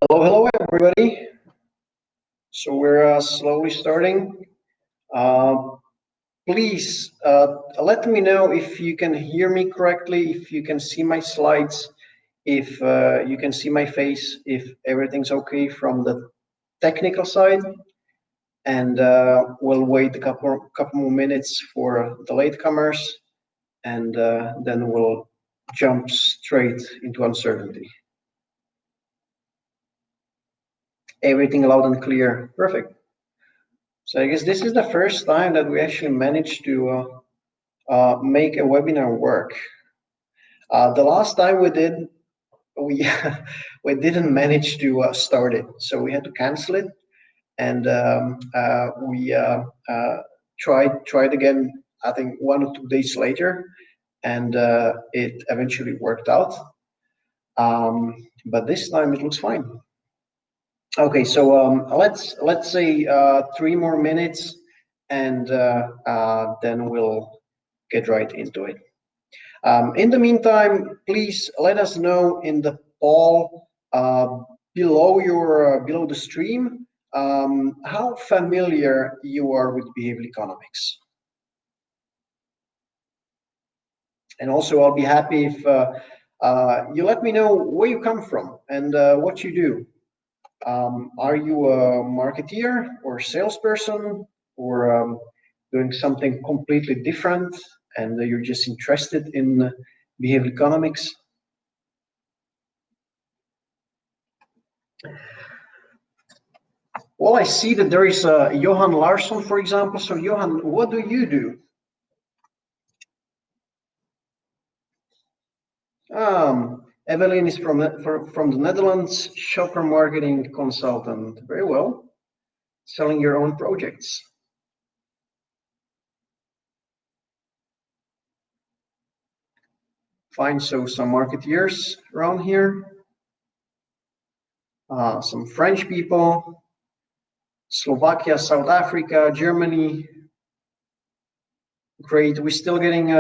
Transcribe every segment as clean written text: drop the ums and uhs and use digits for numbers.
Hello, everybody. So we're slowly starting. Uh, Please let me know if you can hear me correctly, if you can see my slides, if you can see my face, if everything's okay from the technical side. And we'll wait a couple more minutes for the latecomers, and then we'll jump straight into uncertainty. Everything loud and clear. Perfect. So I guess this is the first time that we actually managed to make a webinar work. The last time we did, we we didn't manage to start it, so we had to cancel it, and we tried again. I think 1 or 2 days later, and it eventually worked out. But this time it looks fine. Okay, so let's say 3 more minutes, and then we'll get right into it. In the meantime, please let us know in the poll below the stream how familiar you are with behavioral economics. And also, I'll be happy if you let me know where you come from and what you do. Are you a marketeer or salesperson, or doing something completely different, and you're just interested in behavioral economics? Well, I see that there is Johan Larsson, for example. So Johan, what do you do? Evelyn is from the Netherlands, shopper marketing consultant. Very well. Selling your own projects. Fine, so some marketeers around here. Some French people, Slovakia, South Africa, Germany. Great, we're still getting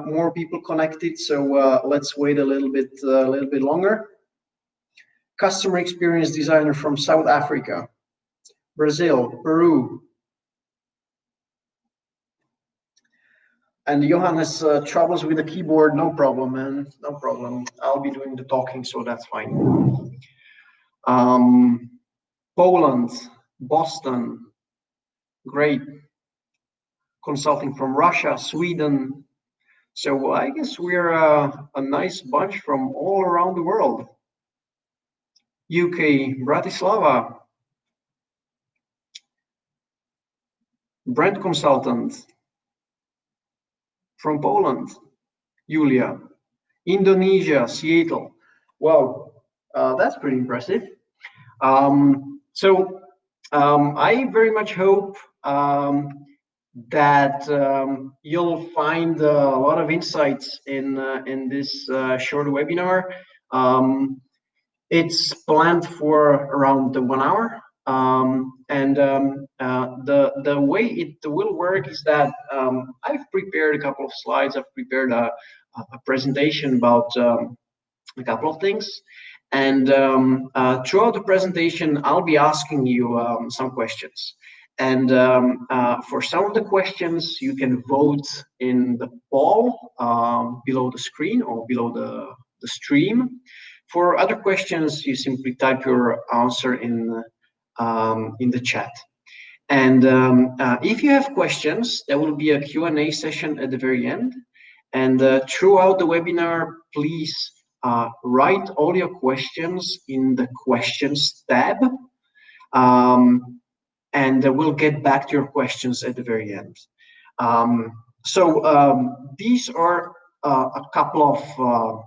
more people connected, so let's wait a little bit longer. Customer experience designer from South Africa, Brazil, Peru. And Johan has troubles with the keyboard. No problem, man. No problem. I'll be doing the talking, so that's fine. Poland, Boston. Great. Consulting from Russia, Sweden. So I guess we're a nice bunch from all around the world. UK, Bratislava. Brand consultant from Poland, Julia. Indonesia, Seattle. Wow, that's pretty impressive. I very much hope that you'll find a lot of insights in this short webinar. It's planned for around 1 hour. The way it will work is that I've prepared a couple of slides. I've prepared a presentation about a couple of things, and throughout the presentation I'll be asking you some questions, and for some of the questions you can vote in the poll below the screen or below the stream. For other questions, you simply type your answer in the chat. And if you have questions, there will be a Q&A session at the very end. And throughout the webinar, please write all your questions in the questions tab. And we'll get back to your questions at the very end. These are a couple of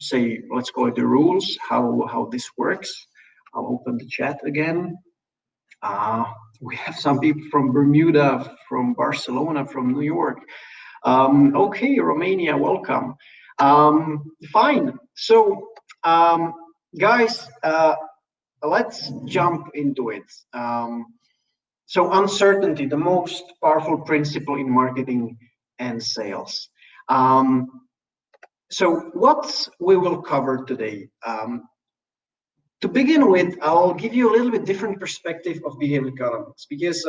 say, let's call it the rules, how this works. I'll open the chat again. We have some people from Bermuda, from Barcelona, from New York. Okay, Romania, welcome. Fine. So, guys, let's jump into it. So uncertainty, the most powerful principle in marketing and sales. So what we will cover today, To begin with, I'll give you a little bit different perspective of behavioral economics, because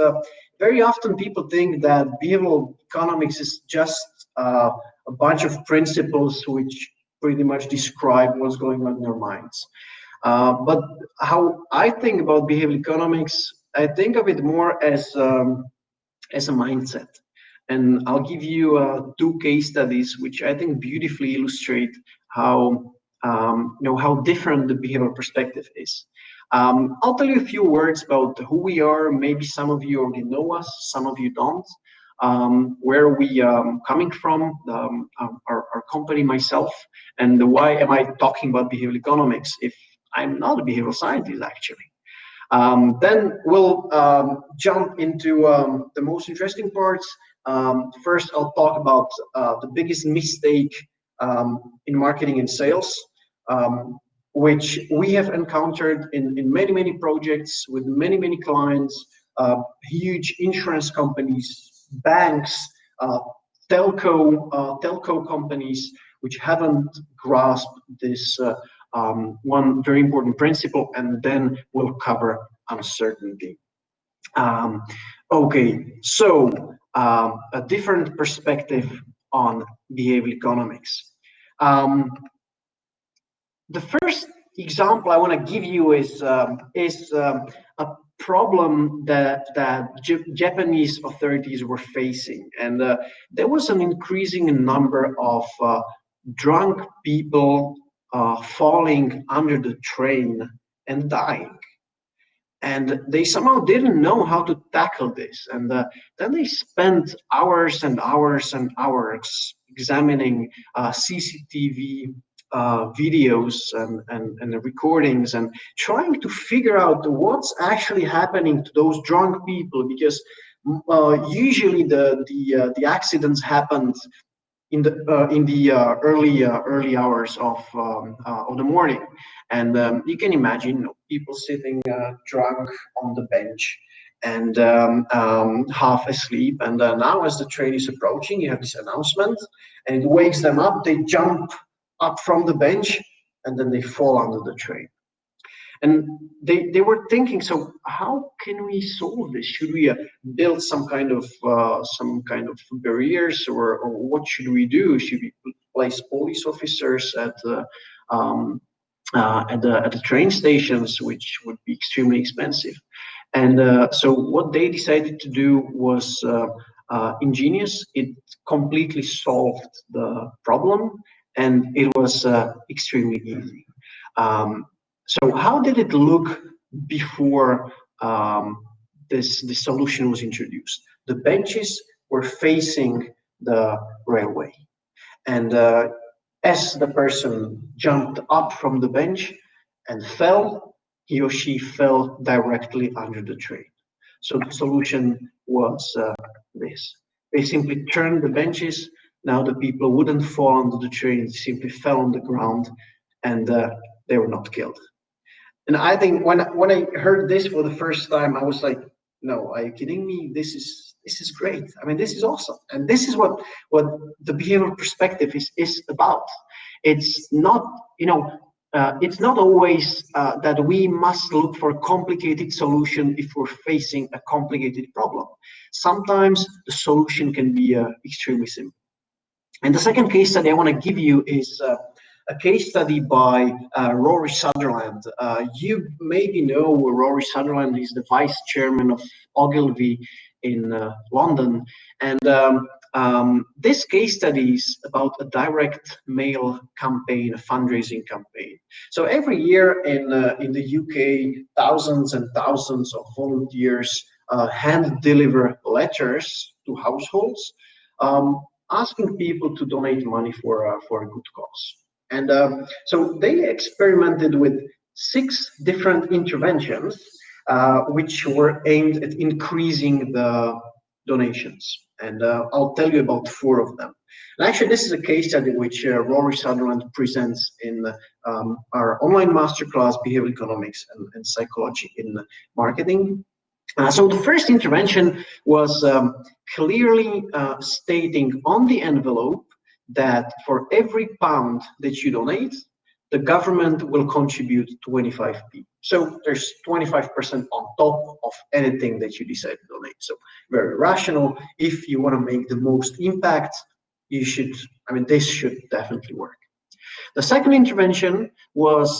very often people think that behavioral economics is just a bunch of principles which pretty much describe what's going on in our minds. But how I think about behavioral economics, I think of it more as a mindset. And I'll give you two case studies which I think beautifully illustrate how how different the behavioral perspective is. I'll tell you a few words about who we are. Maybe some of you already know us, some of you don't. Where we coming from, our company, myself, and why am I talking about behavioral economics if I'm not a behavioral scientist actually. Then we'll jump into the most interesting parts. First, I'll talk about the biggest mistake in marketing and sales, which we have encountered in many projects with many clients, huge insurance companies, banks, telco companies, which haven't grasped this one very important principle, and then we'll cover uncertainty. Okay, so a different perspective on behavioral economics. The first example I want to give you is a problem that Japanese authorities were facing, and there was an increasing number of drunk people falling under the train and dying. And they somehow didn't know how to tackle this. And then they spent hours and hours and hours examining CCTV videos and the recordings and trying to figure out what's actually happening to those drunk people, because usually the accidents happened in the early hours of the morning, and you can imagine people sitting drunk on the bench and half asleep. And now, as the train is approaching, you have this announcement, and it wakes them up. They jump up from the bench, and then they fall under the train. And they were thinking, so how can we solve this? Should we build some kind of barriers, or what should we do? Should we place police officers at the train stations, which would be extremely expensive? And so what they decided to do was ingenious. It completely solved the problem, and it was extremely easy. So how did it look before this solution was introduced? The benches were facing the railway, and as the person jumped up from the bench and fell, he or she fell directly under the train. So the solution was this. They simply turned the benches. Now the people wouldn't fall under the train, simply fell on the ground, and they were not killed. And I think when I heard this for the first time, I was like, no, are you kidding me? This is great. I mean, this is awesome. And this is what the behavioral perspective is about. It's not, it's not always that we must look for a complicated solution if we're facing a complicated problem. Sometimes the solution can be extremely simple. And the second case study I want to give you is a case study by Rory Sutherland. You maybe know Rory Sutherland. He's the vice chairman of Ogilvy in London. And this case study is about a direct mail campaign, a fundraising campaign. So every year in the UK, thousands and thousands of volunteers hand deliver letters to households, asking people to donate money for a good cause. And so they experimented with 6 different interventions, which were aimed at increasing the donations. And I'll tell you about 4 of them. And actually, this is a case study which Rory Sutherland presents in our online masterclass, Behavioral Economics and Psychology in Marketing. So the first intervention was clearly stating on the envelope that for every pound that you donate, the government will contribute 25p. So there's 25% on top of anything that you decide to donate. So very rational. If you want to make the most impact, you should, I mean, this should definitely work. The second intervention was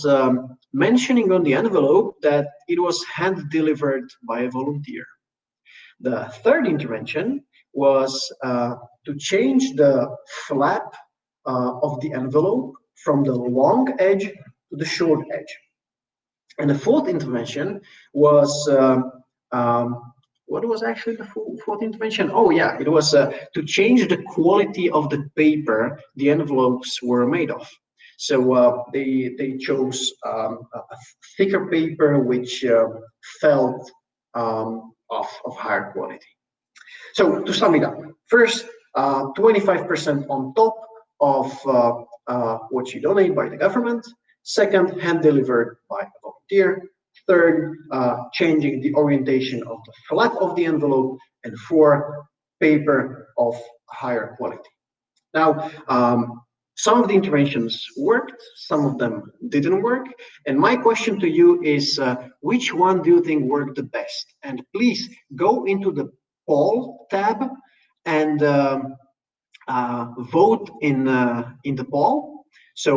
mentioning on the envelope that it was hand delivered by a volunteer. The third intervention was to change the flap of the envelope from the long edge to the short edge. And the fourth intervention was what was actually the fourth intervention? Oh yeah, it was to change the quality of the paper the envelopes were made of. So they chose a thicker paper which felt of higher quality. So to sum it up, first, 25% on top of what you donate by the government. Second, hand delivered by a volunteer. Third, changing the orientation of the flap of the envelope. And four, paper of higher quality. Now, some of the interventions worked, some of them didn't work. And my question to you is, which one do you think worked the best? And please go into the poll tab and vote in the poll. So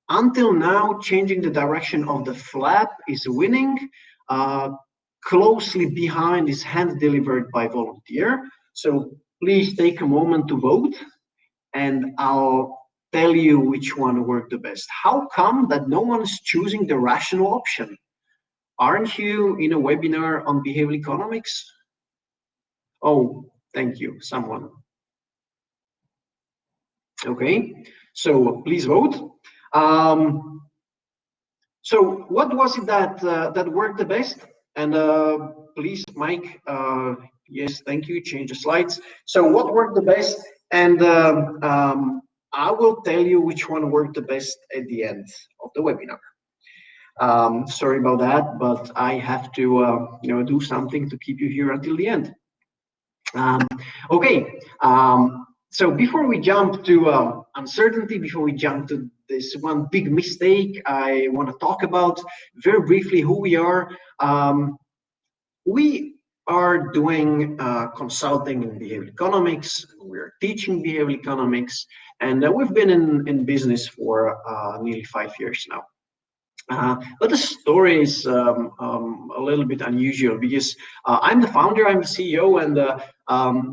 until now, changing the direction of the flap is winning. Closely behind is hand delivered by volunteer. So please take a moment to vote, and I'll tell you which one worked the best. How come that no one is choosing the rational option? Aren't you in a webinar on behavioral economics? Oh, thank you, someone. Okay, so please vote. So what was it that worked the best? And please, Mike, yes, thank you, change the slides. So what worked the best? And I will tell you which one worked the best at the end of the webinar. Sorry about that, but I have to do something to keep you here until the end. Okay, so before we jump to uncertainty, before we jump to this one big mistake, I want to talk about very briefly who we are. We are doing consulting in behavioral economics. We're teaching behavioral economics, and we've been in business for nearly 5 years now. But the story is a little bit unusual because I'm the founder, I'm the CEO, and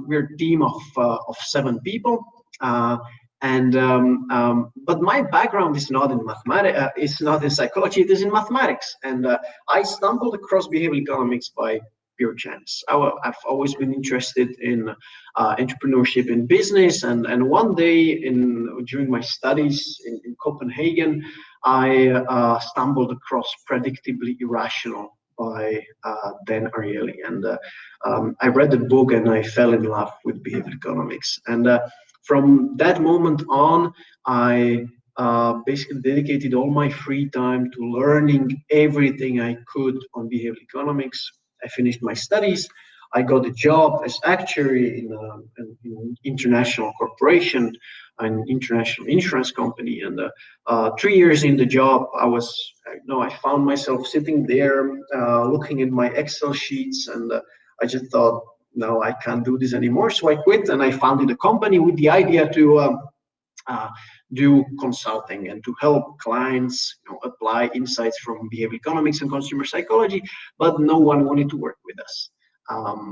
we're a team of 7 people. But my background is not in mathematics, it's not in psychology, it is in mathematics. And I stumbled across behavioral economics by pure chance. I've always been interested in entrepreneurship in business, and one day during my studies in Copenhagen, I stumbled across Predictably Irrational by Dan Ariely, and I read the book and I fell in love with behavioral economics. And from that moment on, I basically dedicated all my free time to learning everything I could on behavioral economics. I finished my studies. I got a job as actuary in an international corporation, an international insurance company. And 3 years in the job, I found myself sitting there looking at my Excel sheets, and I just thought, no, I can't do this anymore. So I quit and I founded a company with the idea to do consulting and to help clients apply insights from behavioral economics and consumer psychology, but no one wanted to work with us.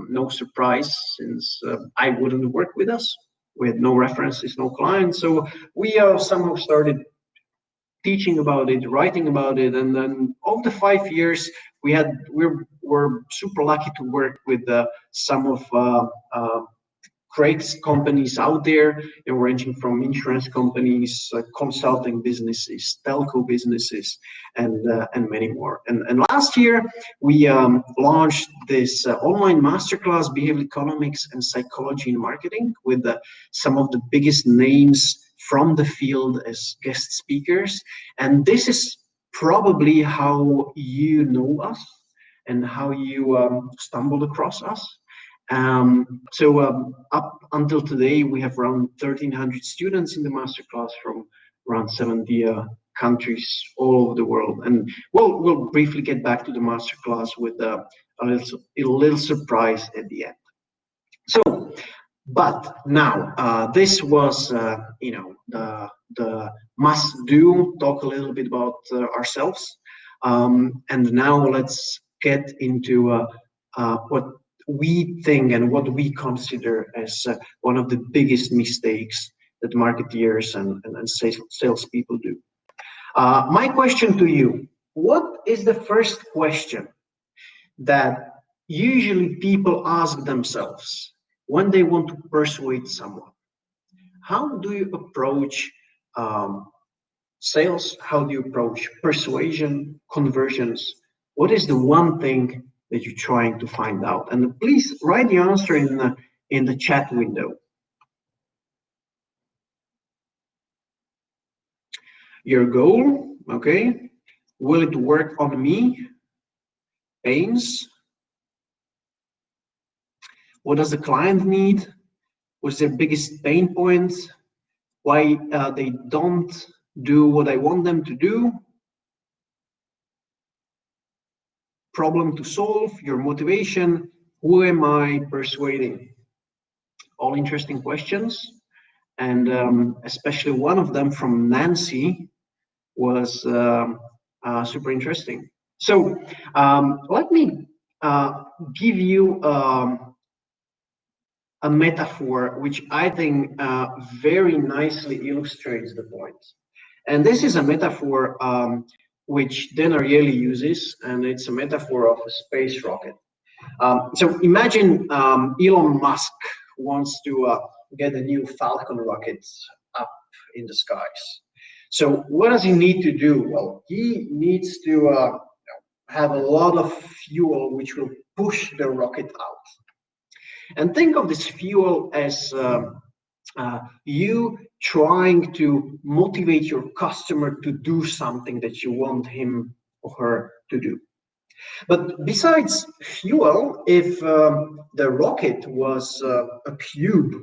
No surprise, since I wouldn't work with us. We had no references, no clients. So we somehow started teaching about it, writing about it, and then over the 5 years, we were super lucky to work with some of great companies out there, ranging from insurance companies, consulting businesses, telco businesses, and many more. And last year, we launched this online masterclass, Behavioral Economics and Psychology in Marketing, with some of the biggest names from the field as guest speakers. And this is probably how you know us and how you stumbled across us. Up until today, we have around 1,300 students in the masterclass from around 70 countries all over the world. And we'll briefly get back to the masterclass with a little surprise at the end. So, but now this was the must do. Talk a little bit about ourselves, and now let's get into what we think and what we consider as one of the biggest mistakes that marketeers and salespeople do. My question to you: what is the first question that usually people ask themselves when they want to persuade someone? How do you approach sales? How do you approach persuasion, conversions? What is the one thing that you're trying to find out? And please write the answer in the chat window. Your goal, okay? Will it work on me? Pains. What does the client need? What's their biggest pain points? Why they don't do what I want them to do? Problem to solve, your motivation, who am I persuading? All interesting questions. And especially one of them from Nancy was super interesting. So let me give you a metaphor which I think very nicely illustrates the point. And this is a metaphor which Dana really uses, and it's a metaphor of a space rocket. So imagine Elon Musk wants to get a new Falcon rocket up in the skies. So what does he need to do? Well, he needs to have a lot of fuel which will push the rocket out. And think of this fuel as you trying to motivate your customer to do something that you want him or her to do. But besides fuel, if the rocket was a cube,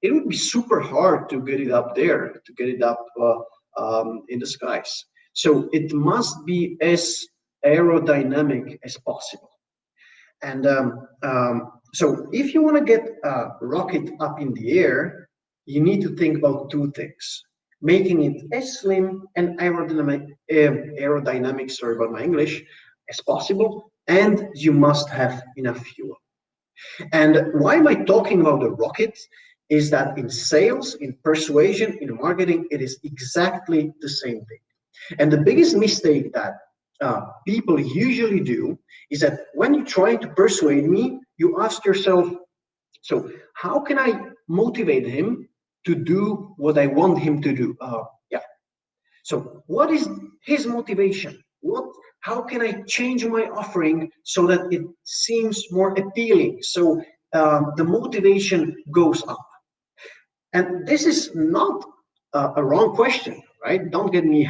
it would be super hard to get it up there, to get it up in the skies. So it must be as aerodynamic as possible. And so if you want to get a rocket up in the air, you need to think about two things: making it as slim and aerodynamic, sorry about my English, as possible, and you must have enough fuel. And why am I talking about the rocket? Is that in sales, in persuasion, in marketing, it is exactly the same thing. And the biggest mistake that people usually do is that when you're trying to persuade me, you ask yourself, so how can I motivate him to do what I want him to do? So what is his motivation? How can I change my offering so that it seems more appealing? So the motivation goes up. And this is not a wrong question, right? Don't get me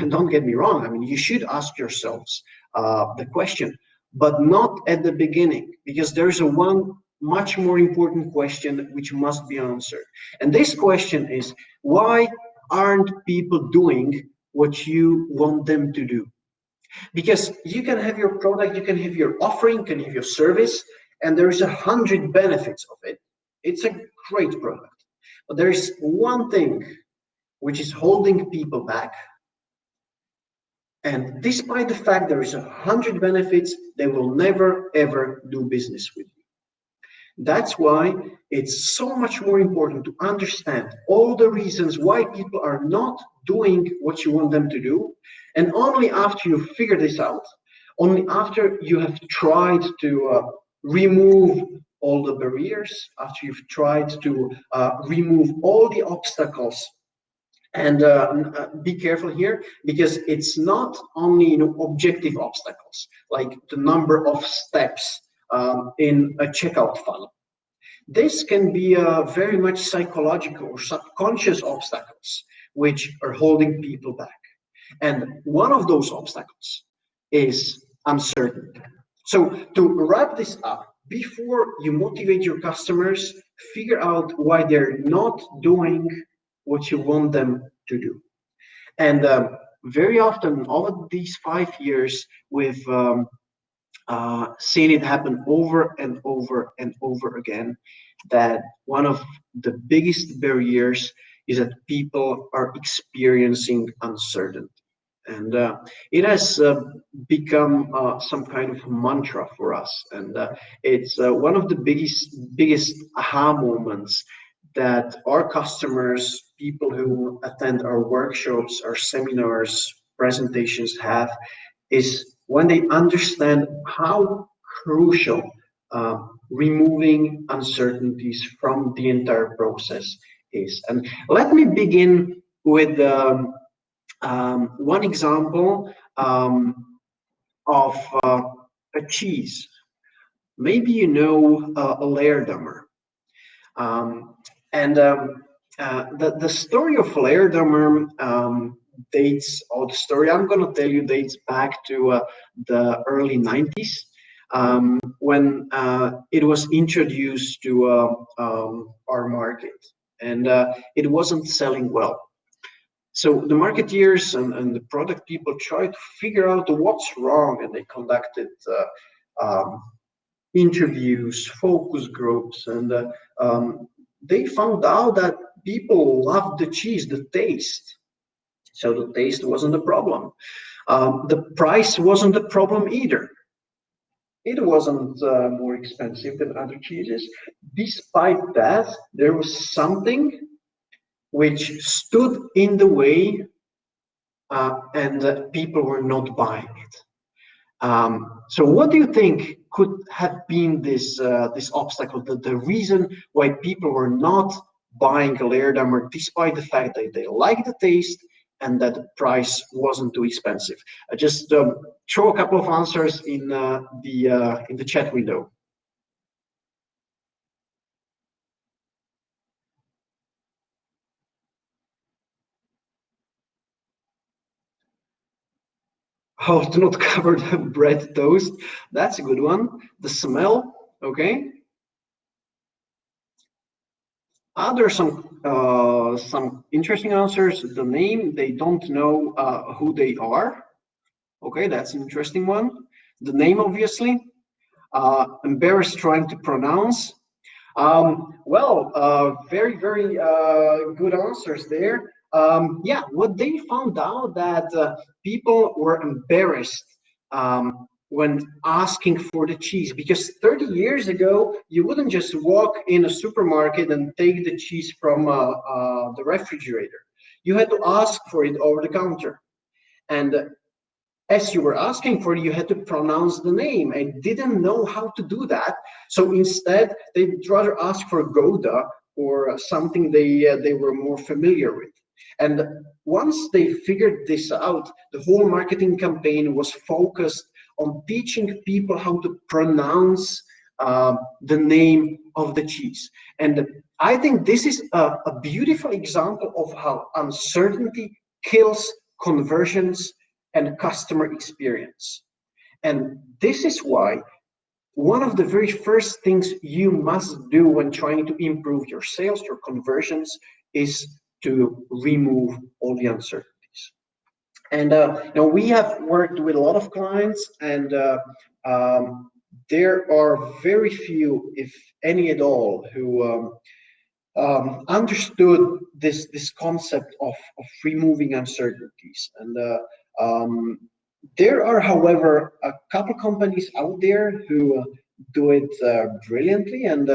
wrong. I mean, you should ask yourselves the question, but not at the beginning, because there is a one much more important question which must be answered. And this question is, why aren't people doing what you want them to do? Because you can have your product, you can have your offering, you can have your service, and there is 100 benefits of it. It's a great product. But there is one thing which is holding people back. And despite the fact there is 100 benefits, they will never, ever do business with you. That's why it's so much more important to understand all the reasons why people are not doing what you want them to do. And only after you figure this out, only after you have tried to remove all the barriers, after you've tried to remove all the obstacles. And be careful here, because it's not only objective obstacles, like the number of steps in a checkout funnel. This can be very much psychological or subconscious obstacles which are holding people back. And one of those obstacles is uncertainty. So to wrap this up, before you motivate your customers, figure out why they're not doing what you want them to do. And very often over these 5 years, we've seen it happen over and over and over again, that one of the biggest barriers is that people are experiencing uncertainty. And it has become some kind of mantra for us. And it's one of the biggest aha moments that our customers, people who attend our workshops, our seminars, presentations have, is when they understand how crucial removing uncertainties from the entire process is. And let me begin with one example of a cheese. Maybe you know a layer dummer. And the story of Leerdammer dates, or the story I'm going to tell you dates back to the early 90s, when it was introduced to our market, and it wasn't selling well. So the marketeers and the product people tried to figure out what's wrong, and they conducted interviews, focus groups, and they found out that people loved the cheese, the taste. So the taste wasn't the problem. The price wasn't the problem either. It wasn't more expensive than other cheeses. Despite that, there was something which stood in the way, and people were not buying it. So what do you think could have been this obstacle, the reason why people were not buying a Leerdammer despite the fact that they liked the taste and that the price wasn't too expensive? Just throw a couple of answers in the chat window. Oh, do not cover the bread toast. That's a good one. The smell, okay. There's some interesting answers. The name, they don't know who they are. Okay, that's an interesting one. The name, obviously. Embarrassed trying to pronounce. Very, very good answers there. Yeah, what they found out that people were embarrassed when asking for the cheese, because 30 years ago, you wouldn't just walk in a supermarket and take the cheese from the refrigerator. You had to ask for it over the counter. And as you were asking for it, you had to pronounce the name. I didn't know how to do that. So instead, they'd rather ask for Gouda or something they were more familiar with. And once they figured this out, the whole marketing campaign was focused on teaching people how to pronounce the name of the cheese. And I think this is a beautiful example of how uncertainty kills conversions and customer experience. And this is why one of the very first things you must do when trying to improve your sales, your conversions, is to remove all the uncertainties. And we have worked with a lot of clients, and there are very few, if any at all, who understood this concept of removing uncertainties. And there are, however, a couple companies out there who do it brilliantly, and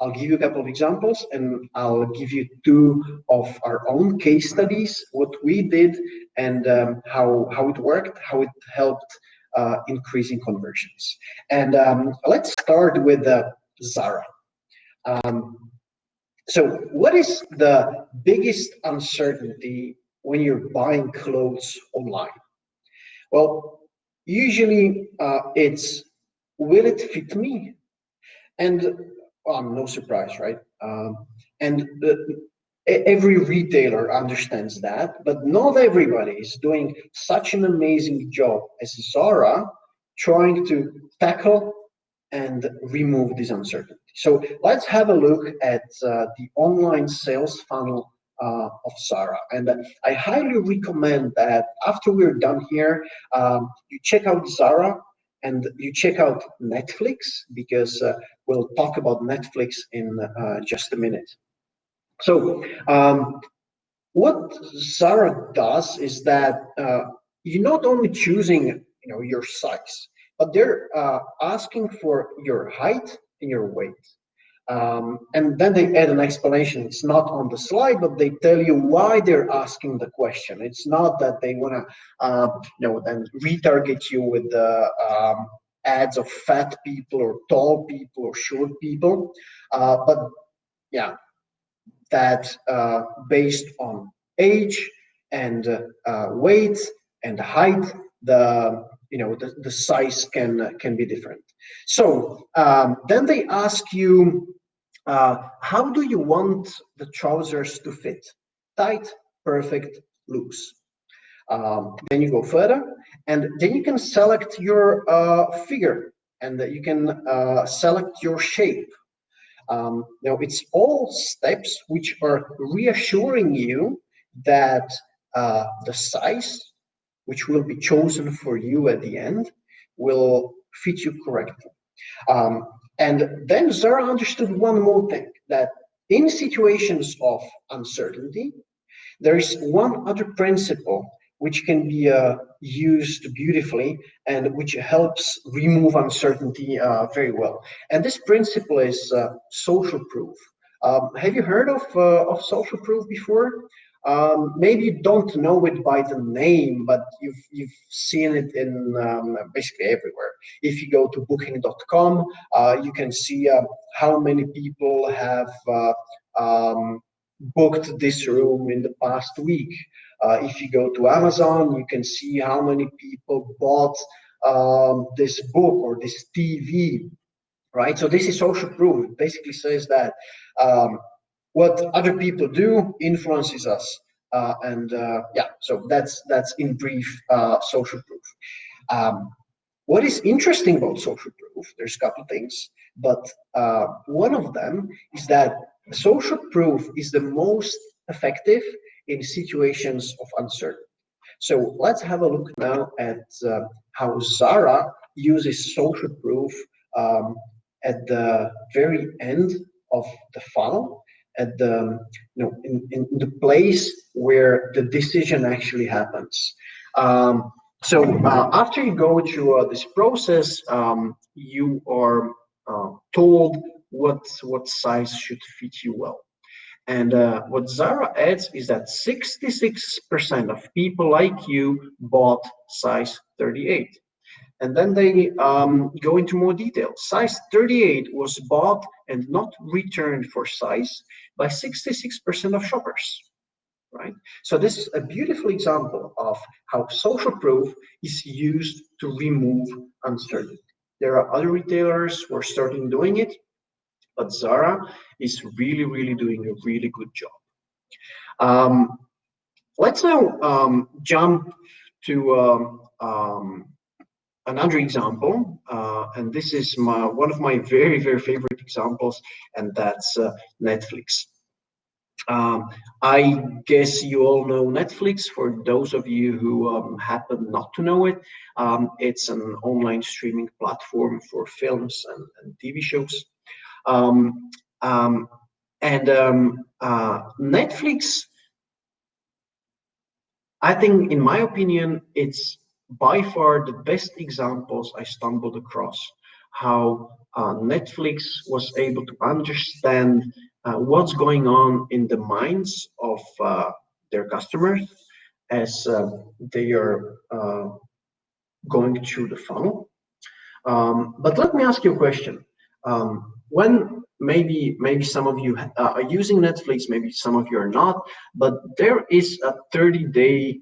I'll give you a couple of examples, and I'll give you two of our own case studies, what we did, and how it worked, how it helped increasing conversions. And let's start with ZARA. So what is the biggest uncertainty when you're buying clothes online? Well, usually it's, will it fit me? And no surprise, right? And every retailer understands that, but not everybody is doing such an amazing job as ZARA trying to tackle and remove this uncertainty. So let's have a look at the online sales funnel of ZARA. And I highly recommend that after we're done here, you check out ZARA and you check out Netflix, because we'll talk about Netflix in just a minute. So what ZARA does is that you're not only choosing your size, but they're asking for your height and your weight. And then they add an explanation. It's not on the slide, but they tell you why they're asking the question. It's not that they want to, then retarget you with the ads of fat people or tall people or short people. But yeah, that based on age and weight and height, the size can be different. So then they ask you, how do you want the trousers to fit? Tight, perfect, loose. Then you go further, and then you can select your figure, and you can select your shape. Now, it's all steps which are reassuring you that the size which will be chosen for you at the end will fit you correctly. And then ZARA understood one more thing, that in situations of uncertainty, there is one other principle which can be used beautifully and which helps remove uncertainty very well. And this principle is social proof. Have you heard of social proof before? Maybe you don't know it by the name, but you've seen it in basically everywhere. If you go to booking.com, you can see how many people have booked this room in the past week. If you go to Amazon, you can see how many people bought this book or this TV, right? So this is social proof. It basically says that what other people do influences us. Yeah, so that's in brief social proof. What is interesting about social proof, there's a couple things, but one of them is that social proof is the most effective in situations of uncertainty. So let's have a look now at how ZARA uses social proof at the very end of the funnel, at the in the place where the decision actually happens. So after you go through this process, you are told what size should fit you well. And what ZARA adds is that 66% of people like you bought size 38. And then they go into more detail. Size 38 was bought and not returned for size by 66% of shoppers, right? So this is a beautiful example of how social proof is used to remove uncertainty. There are other retailers who are starting doing it, but ZARA is really doing a really good job. Let's now jump to another example, and this is one of my very favorite examples, and that's Netflix. I guess you all know Netflix. For those of you who happen not to know it, it's an online streaming platform for films and TV shows. Netflix, I think, in my opinion, it's by far the best examples I stumbled across, how Netflix was able to understand what's going on in the minds of their customers as they are going through the funnel. But let me ask you a question. When maybe some of you are using Netflix, maybe some of you are not, but there is a 30-day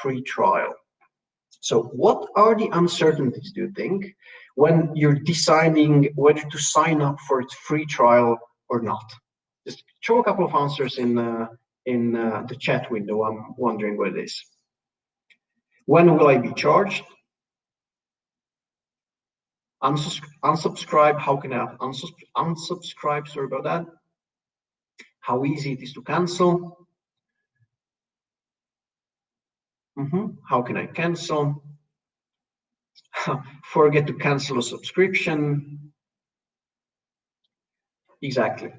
free trial. So what are the uncertainties, do you think, when you're deciding whether to sign up for its free trial or not? Just throw a couple of answers in the chat window. I'm wondering what it is. When will I be charged? Unsubscribe. How can I unsubscribe? Sorry about that. How easy it is to cancel. How can I cancel? Forget to cancel a subscription. Exactly.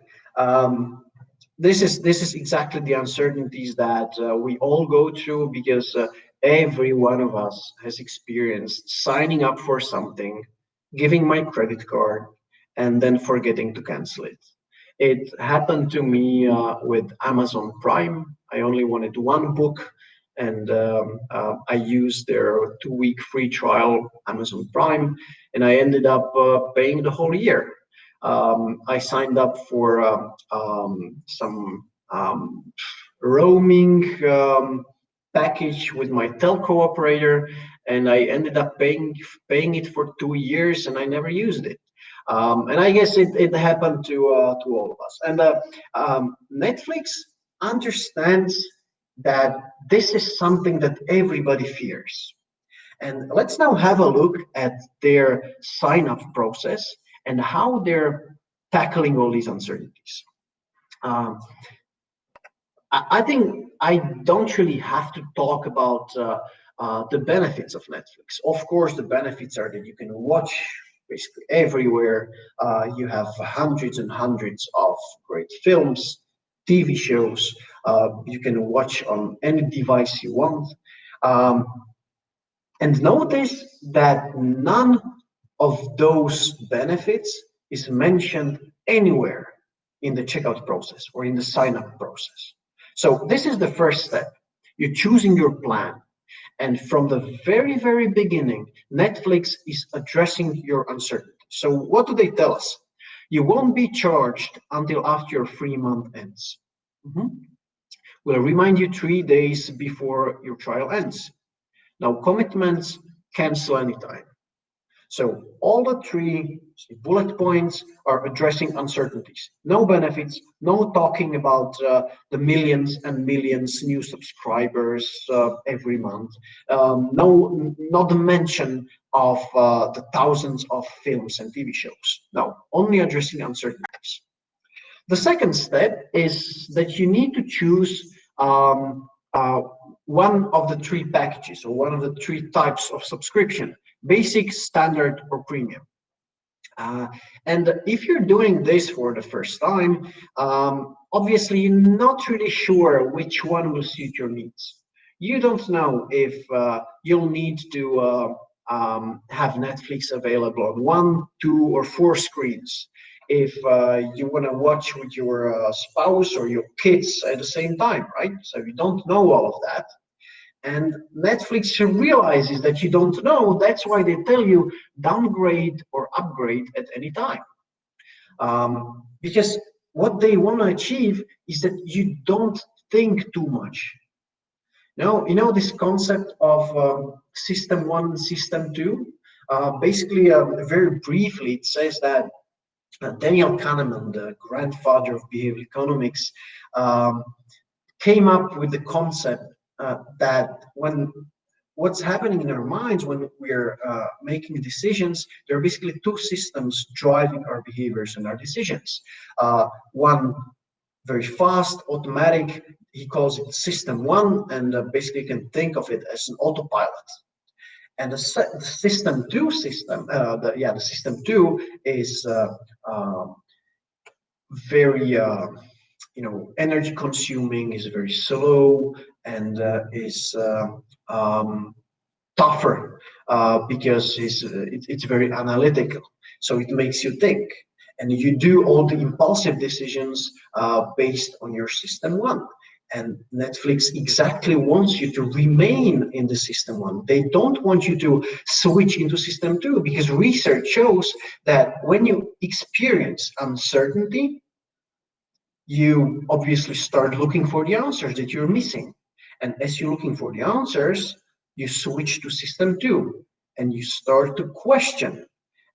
This is exactly the uncertainties that we all go through, because every one of us has experienced signing up for something, giving my credit card, and then forgetting to cancel it. It happened to me with Amazon Prime. I only wanted one book, and I used their 2-week free trial Amazon Prime, and I ended up paying the whole year. I signed up for some roaming package with my telco operator, and I ended up paying it for 2 years, and I never used it. And I guess it happened to all of us. And Netflix understands that this is something that everybody fears. And let's now have a look at their sign-up process and how they're tackling all these uncertainties. I think I don't really have to talk about the benefits of Netflix. Of course, the benefits are that you can watch basically everywhere. You have hundreds and hundreds of great films, TV shows. You can watch on any device you want. Um, and notice that none of those benefits is mentioned anywhere in the checkout process or in the sign up process. So this is the first step. You're choosing your plan. And from the very, very beginning, Netflix is addressing your uncertainty. So what do they tell us? You won't be charged until after your free month ends. We'll remind you 3 days before your trial ends. Now, commitments cancel anytime. So all the 3 bullet points are addressing uncertainties. No benefits, no talking about the millions and millions new subscribers every month. Not the mention of the thousands of films and TV shows. No, only addressing uncertainties. The second step is that you need to choose one of the 3 packages, or one of the 3 types of subscription: basic, standard, or premium. And if you're doing this for the first time, obviously you're not really sure which one will suit your needs. You don't know if you'll need to have Netflix available on 1, 2, or 4 screens. If you want to watch with your spouse or your kids at the same time, right? So you don't know all of that. And Netflix realizes that you don't know. That's why they tell you downgrade or upgrade at any time. Because what they want to achieve is that you don't think too much. You know this concept of system 1, system 2? Basically, very briefly, it says that Daniel Kahneman, the grandfather of behavioral economics, came up with the concept that what's happening in our minds when we're making decisions, there are basically 2 systems driving our behaviors and our decisions. One very fast, automatic, he calls it system 1, and basically you can think of it as an autopilot. And the system 2 system, the system 2 is very energy consuming, is very slow, and is tougher because it's very analytical. So it makes you think, and you do all the impulsive decisions based on your system 1. And Netflix exactly wants you to remain in the system 1. They don't want you to switch into system 2, because research shows that when you experience uncertainty, you obviously start looking for the answers that you're missing. And as you're looking for the answers, you switch to system 2, and you start to question,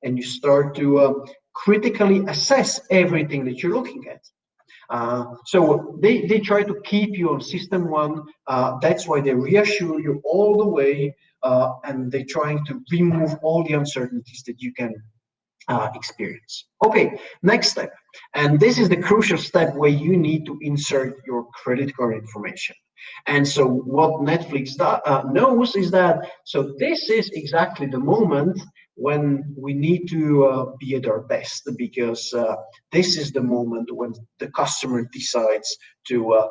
and you start to critically assess everything that you're looking at. So they try to keep you on system 1. That's why they reassure you all the way, and they're trying to remove all the uncertainties that you can experience. Okay, next step. And this is the crucial step where you need to insert your credit card information. And so what Netflix knows is that, so this is exactly the moment when we need to be at our best, because this is the moment when the customer decides to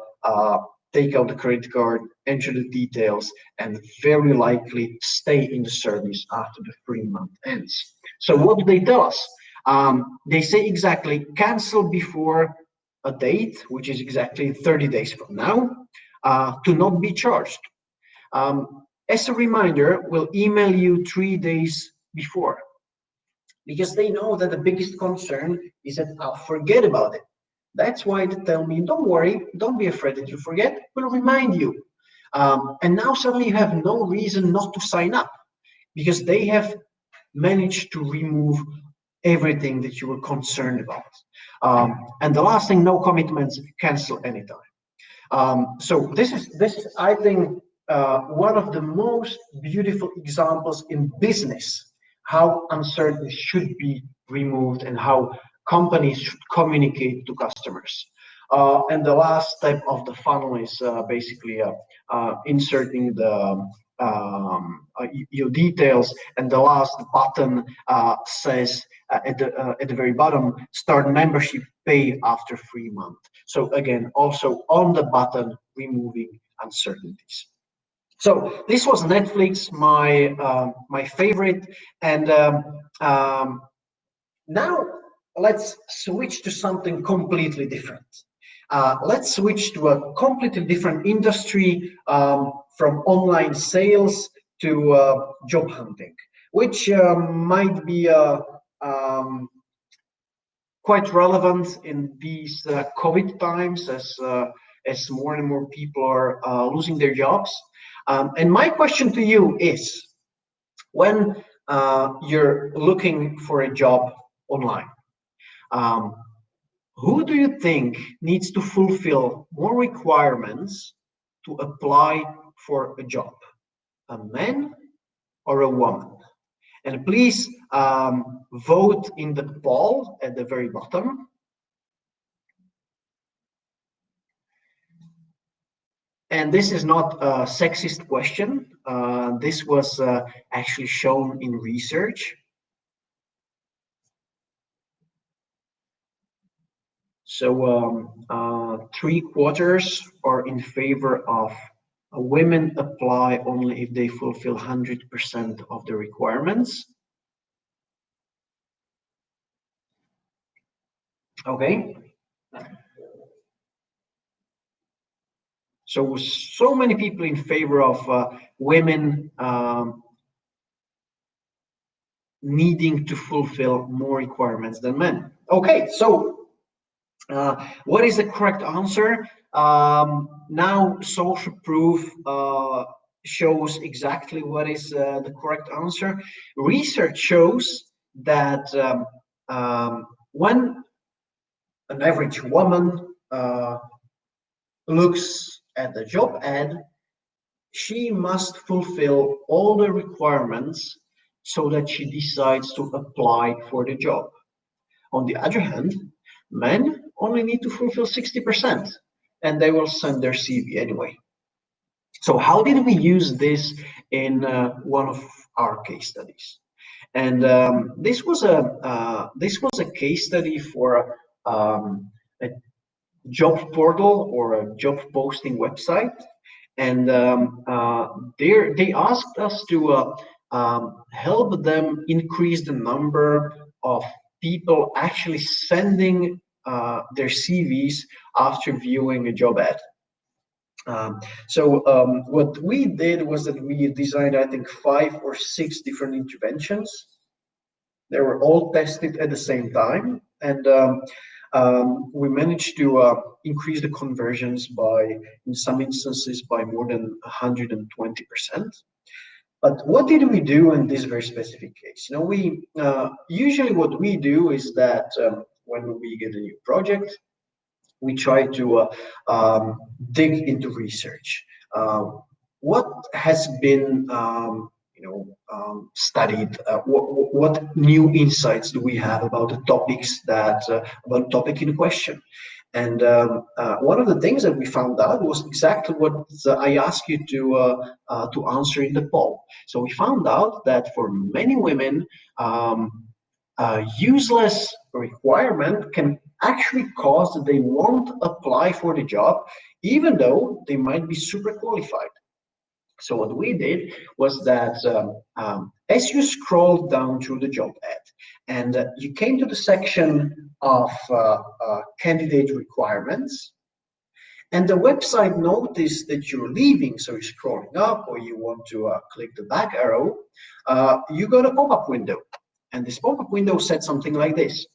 take out the credit card, enter the details, and very likely stay in the service after the 3 month ends. So what do they tell us? They say exactly cancel before a date, which is exactly 30 days from now, to not be charged. As a reminder, we'll email you 3 days before, because they know that the biggest concern is that I'll forget about it. That's why they tell me, don't worry, don't be afraid that you forget, we'll remind you. And now suddenly you have no reason not to sign up, because they have managed to remove everything that you were concerned about. And the last thing, no commitments, cancel anytime. So this is I think one of the most beautiful examples in business, how uncertainty should be removed and how companies should communicate to customers. And the last step of the funnel is basically inserting the your details, and the last button says at the very bottom, start membership, pay after 3 months. So again, also on the button, removing uncertainties. So this was Netflix, my favorite, and now let's switch to something completely different. Let's switch to a completely different industry, from online sales to job hunting, which might be quite relevant in these COVID times, as more and more people are losing their jobs. And my question to you is, when you're looking for a job online, who do you think needs to fulfill more requirements to apply for a job? A man or a woman? And please vote in the poll at the very bottom. And this is not a sexist question. This was actually shown in research. So 3/4 are in favor of women apply only if they fulfill 100% of the requirements. Okay. So many people in favor of women needing to fulfill more requirements than men. Okay, so what is the correct answer? Now social proof shows exactly what is the correct answer. Research shows that when an average woman looks at the job ad, she must fulfill all the requirements so that she decides to apply for the job. On the other hand, men only need to fulfill 60%, and they will send their CV anyway. So how did we use this in one of our case studies? And this was a case study for a job portal or a job posting website, and they asked us to help them increase the number of people actually sending their CVs after viewing a job ad. What we did was that we designed, I think, 5 or 6 different interventions. They were all tested at the same time, and we managed to increase the conversions by, in some instances, by more than 120%. But what did we do in this very specific case? You know, we usually what we do is that when we get a new project, we try to dig into research. What has been studied? What new insights do we have about the topics that about the topic in question? And one of the things that we found out was exactly what I asked you to answer in the poll. So we found out that for many women, useless requirement can actually cause that they won't apply for the job, even though they might be super qualified. So what we did was that as you scrolled down through the job ad and you came to the section of candidate requirements, and the website noticed that you're leaving, so you're scrolling up or you want to click the back arrow, you got a pop-up window. And this pop-up window said something like this.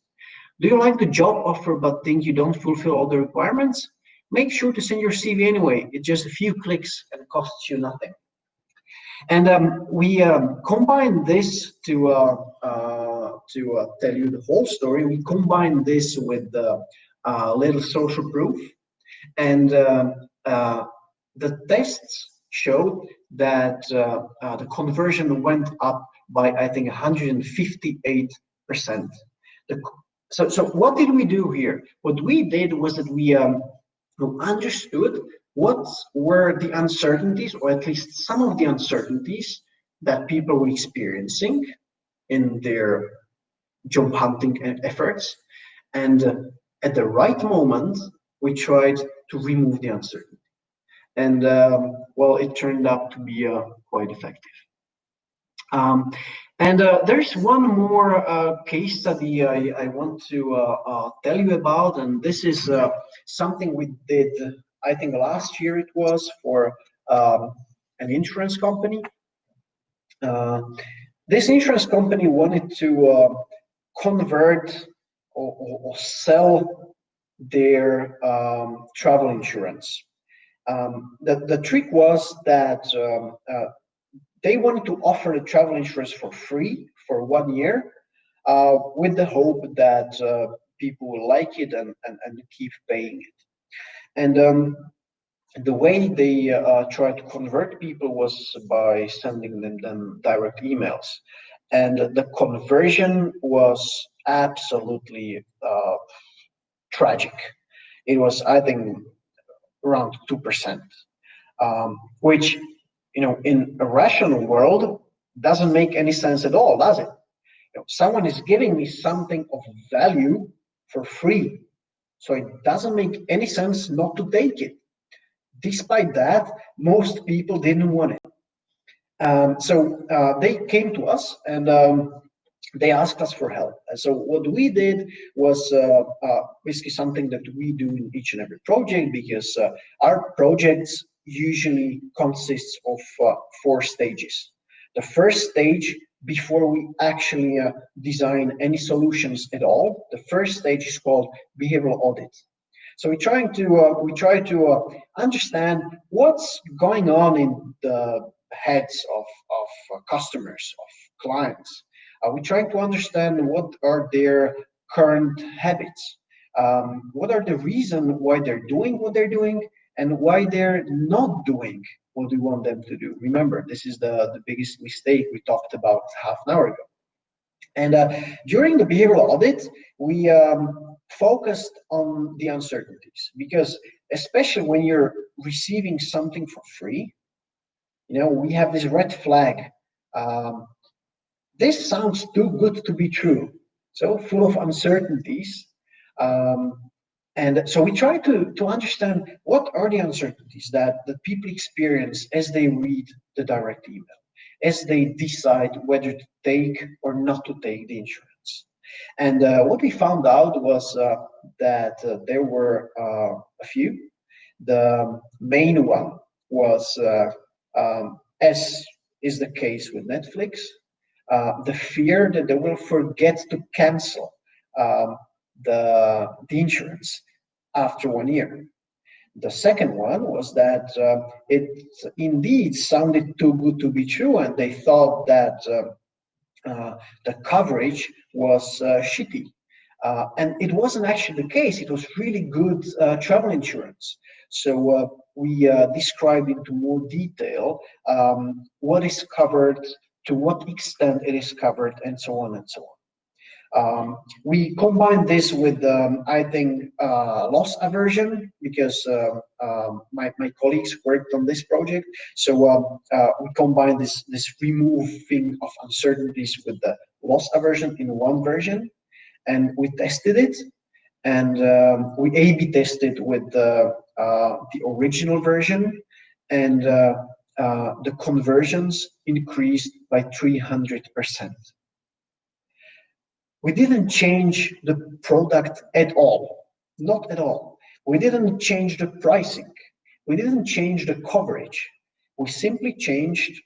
Do you like the job offer but think you don't fulfill all the requirements? Make sure to send your CV anyway. It's just a few clicks and costs you nothing. And we combined this to tell you the whole story. We combined this with little social proof, and the tests showed that the conversion went up by, I think, 158%. So what did we do here? What we did was that we understood what were the uncertainties, or at least some of the uncertainties that people were experiencing in their job hunting efforts. And at the right moment, we tried to remove the uncertainty. And well, it turned out to be quite effective. And there's one more case study I want to tell you about, and this is something we did, I think last year it was, for an insurance company. This insurance company wanted to convert or sell their travel insurance. The trick was that they wanted to offer the travel insurance for free for 1 year, with the hope that people will like it and keep paying it. And the way they tried to convert people was by sending them direct emails. And the conversion was absolutely tragic. It was, I think, around 2%, which, in a rational world doesn't make any sense at all, does it? Someone is giving me something of value for free, so it doesn't make any sense not to take it. Despite that, most people didn't want it. So they came to us and they asked us for help. And so what we did was basically something that we do in each and every project, because our projects usually consists of 4 stages. The first stage, before we actually design any solutions at all, the first stage is called behavioral audit. So we try to understand what's going on in the heads of customers, of clients. We're trying to understand what are their current habits, what are the reasons why they're doing what they're doing, and why they're not doing what we want them to do. Remember, this is the biggest mistake we talked about half an hour ago. And during the behavioral audit, we focused on the uncertainties, because especially when you're receiving something for free, we have this red flag. This sounds too good to be true, so full of uncertainties. And so we try to understand what are the uncertainties that people experience as they read the direct email, as they decide whether to take or not to take the insurance. And what we found out was that there were a few. The main one was, as is the case with Netflix, the fear that they will forget to cancel the insurance after 1 year. The second one was that it indeed sounded too good to be true, and they thought that the coverage was shitty. And it wasn't actually the case. It was really good travel insurance. So we described into more detail what is covered, to what extent it is covered, and so on and so on. We combine this with, I think, loss aversion, because my colleagues worked on this project. So we combine this removing of uncertainties with the loss aversion in one version, and we tested it, and we A/B tested with the original version, and the conversions increased by 300%. We didn't change the product at all, not at all. We didn't change the pricing. We didn't change the coverage. We simply changed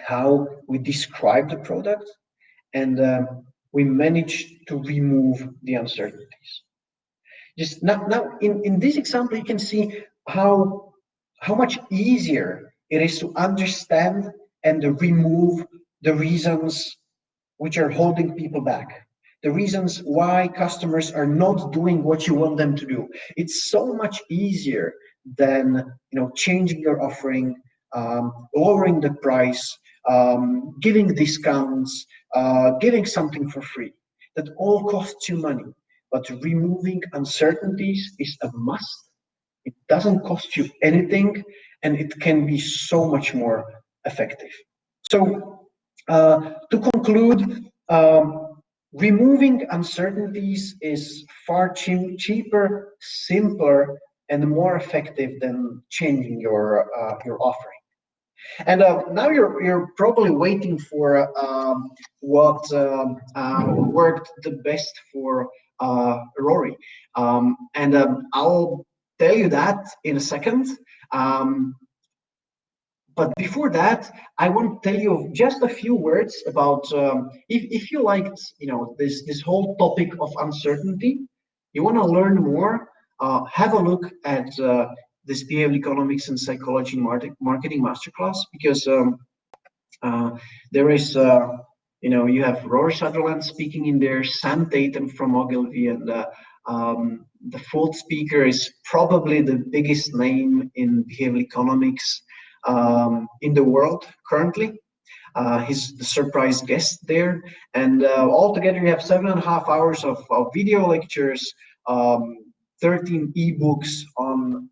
how we describe the product, and we managed to remove the uncertainties. Just now in this example, you can see how much easier it is to understand and remove the reasons which are holding people back, the reasons why customers are not doing what you want them to do. It's so much easier than changing your offering, lowering the price, giving discounts, giving something for free. That all costs you money, but removing uncertainties is a must. It doesn't cost you anything, and it can be so much more effective. So to conclude, removing uncertainties is far cheaper, simpler, and more effective than changing your offering. And now you're probably waiting for what worked the best for Rory, and I'll tell you that in a second. But before that, I want to tell you just a few words about if you liked this whole topic of uncertainty, you want to learn more, have a look at this behavioral economics and psychology marketing masterclass, because there is you have Rory speaking in there, Sam Tatum from Ogilvy, and the fourth speaker is probably the biggest name in behavioral economics in the world currently. He's the surprise guest there, and altogether you have 7.5 hours of video lectures, 13 ebooks on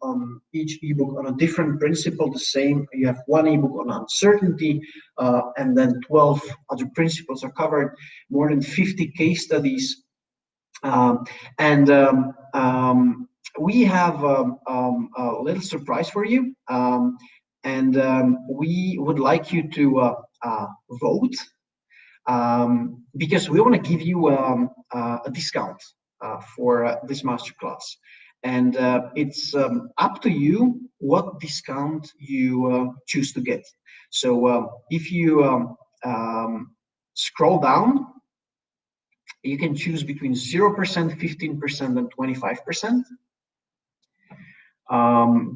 each ebook on a different principle. The same, you have one ebook on uncertainty, and then 12 other principles are covered, more than 50 case studies, and we have a little surprise for you. And we would like you to vote, because we want to give you a discount for this masterclass. And it's up to you what discount you choose to get. So if you scroll down, you can choose between 0%, 15%, and 25%.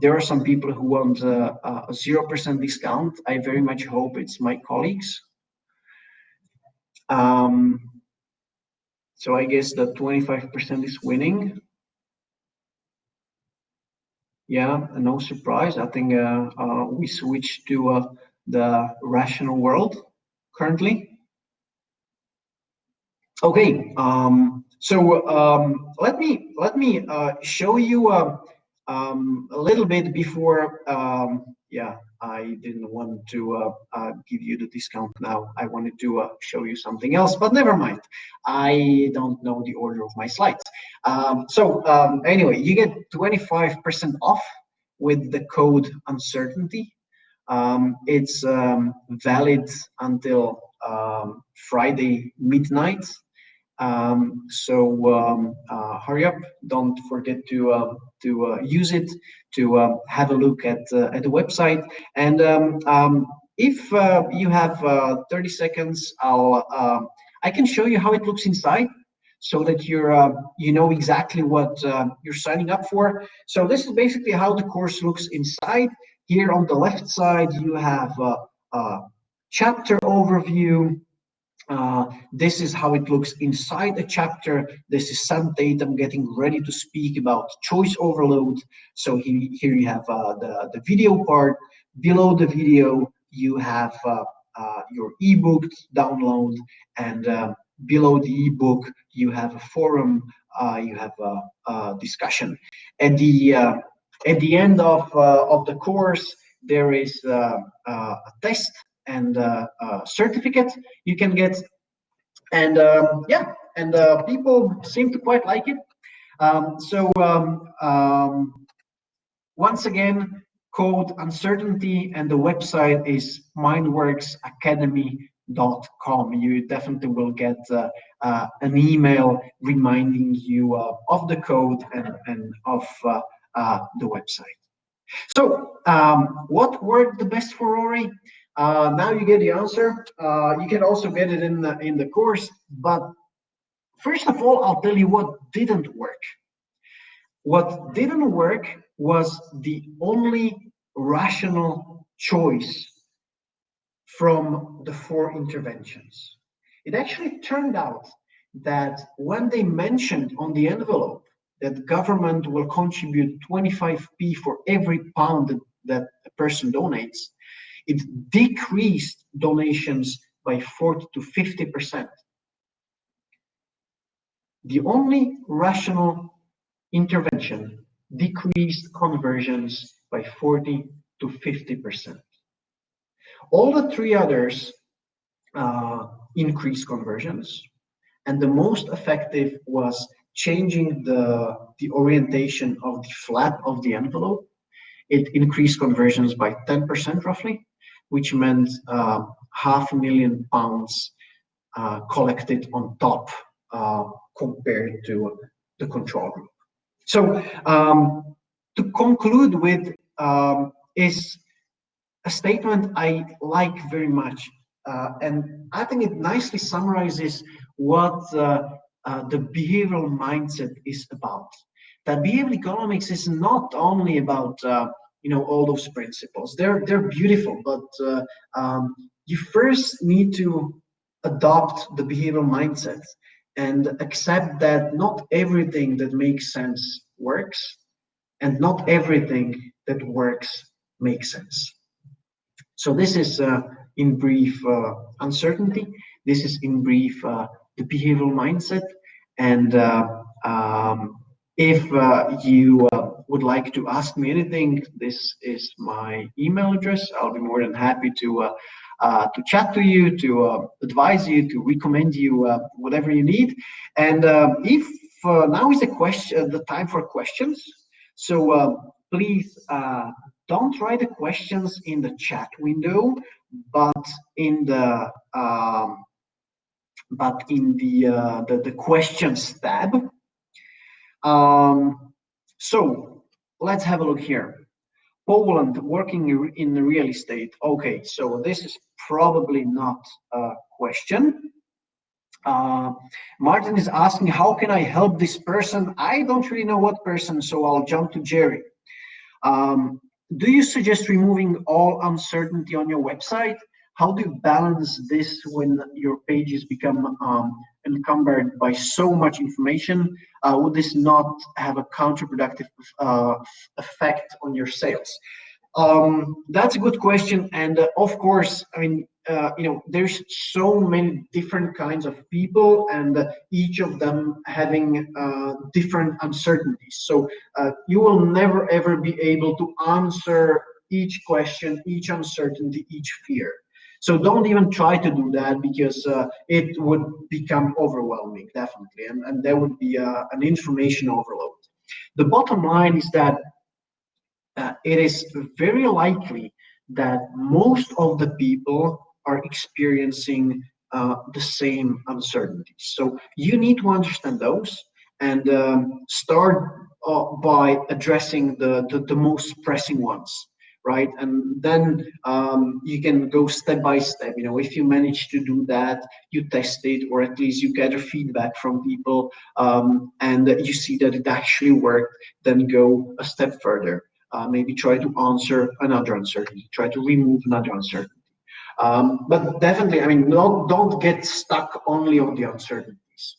There are some people who want a 0% discount. I very much hope it's my colleagues. So I guess that 25% is winning. Yeah, no surprise. I think we switched to the rational world currently. Okay, so let me show you a little bit before. Yeah, I didn't want to give you the discount now. I wanted to show you something else, but never mind. I don't know the order of my slides. Anyway, you get 25% off with the code uncertainty. It's valid until Friday midnight. Hurry up! Don't forget to use it, to have a look at the website. And if you have 30 seconds, I can show you how it looks inside, so that you know exactly what you're signing up for. So this is basically how the course looks inside. Here on the left side, you have a chapter overview. This is how it looks inside the chapter. This is Sam Tatum getting ready to speak about choice overload. So here you have the video part. Below the video, you have your ebook download, and below the ebook, you have a forum, you have a discussion. At the end of the course, there is a test and a certificate you can get. And yeah, and people seem to quite like it. Once again, code uncertainty, and the website is mindworksacademy.com. You definitely will get an email reminding you of the code and of the website. So what worked the best for Rory? Now you get the answer. You can also get it in the course, but first of all, I'll tell you what didn't work. What didn't work was the only rational choice from the 4 interventions. It actually turned out that when they mentioned on the envelope that government will contribute 25p for every pound that a person donates, it decreased donations by 40 to 50%. The only rational intervention decreased conversions by 40 to 50%. All the 3 others increased conversions, and the most effective was changing the orientation of the flap of the envelope. It increased conversions by 10% roughly, which meant £500,000 collected on top compared to the control group. So to conclude with is a statement I like very much, and I think it nicely summarizes what the behavioral mindset is about. That behavioral economics is not only about all those principles. They're beautiful, but you first need to adopt the behavioral mindset and accept that not everything that makes sense works, and not everything that works makes sense. So this is in brief uncertainty. This is in brief the behavioral mindset. And if you would like to ask me anything, this is my email address. I'll be more than happy to chat to you, to advise you, to recommend you whatever you need. And if now is the time for questions. So please don't write the questions in the chat window, but in the questions tab. So let's have a look here. Poland, working in real estate. Okay, so this is probably not a question. Martin is asking, how can I help this person? I don't really know what person, so I'll jump to Jerry. Do you suggest removing all uncertainty on your website? How do you balance this when your pages become encumbered by so much information? Would this not have a counterproductive effect on your sales? That's a good question, and of course, I mean, there's so many different kinds of people, and each of them having different uncertainties. So you will never ever be able to answer each question, each uncertainty, each fear. So don't even try to do that, because it would become overwhelming, definitely, and there would be an information overload. The bottom line is that it is very likely that most of the people are experiencing the same uncertainties. So you need to understand those and start by addressing the most pressing ones, right? And then you can go step by step. If you manage to do that, you test it, or at least you gather feedback from people, and you see that it actually worked, then go a step further. Maybe try to answer another uncertainty, try to remove another uncertainty. But definitely, I mean, don't get stuck only on the uncertainties.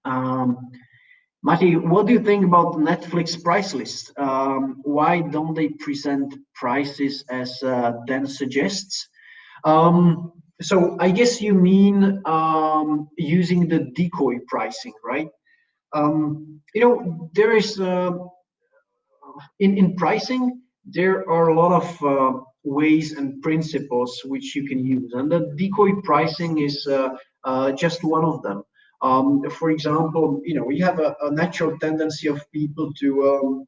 Matej, what do you think about the Netflix price list? Why don't they present prices as Dan suggests? So I guess you mean using the decoy pricing, right? There is in pricing, there are a lot of ways and principles which you can use, and the decoy pricing is just one of them. For example, we have a natural tendency of people to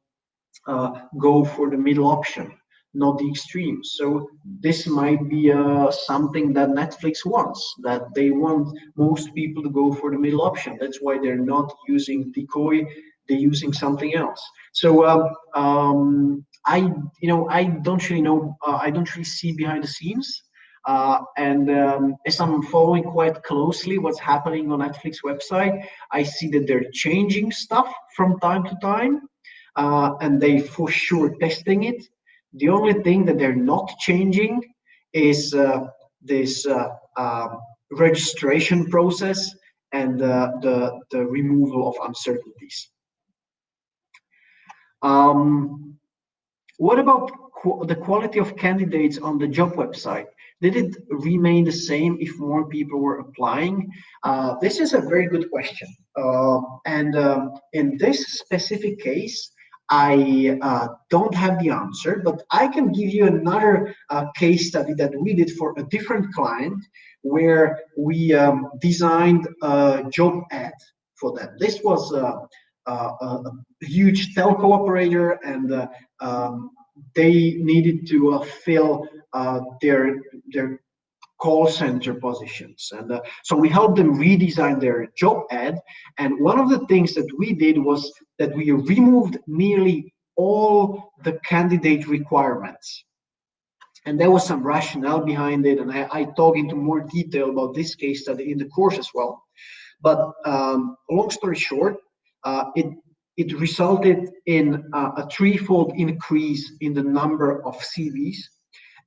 go for the middle option, not the extremes. So this might be something that Netflix wants, that they want most people to go for the middle option. That's why they're not using decoy, they're using something else. So I don't really know, I don't really see behind the scenes. And as I'm following quite closely what's happening on Netflix website, I see that they're changing stuff from time to time, and they for sure testing it. The only thing that they're not changing is this registration process and the removal of uncertainties. What about the quality of candidates on the job website? Did it remain the same if more people were applying? This is a very good question. And in this specific case, I don't have the answer, but I can give you another case study that we did for a different client where we designed a job ad for them. This was a huge telco operator, and they needed to fill their call center positions, and so we helped them redesign their job ad. And one of the things that we did was that we removed nearly all the candidate requirements, and there was some rationale behind it, and I talk into more detail about this case study in the course as well. But long story short, it resulted in a threefold increase in the number of CVs.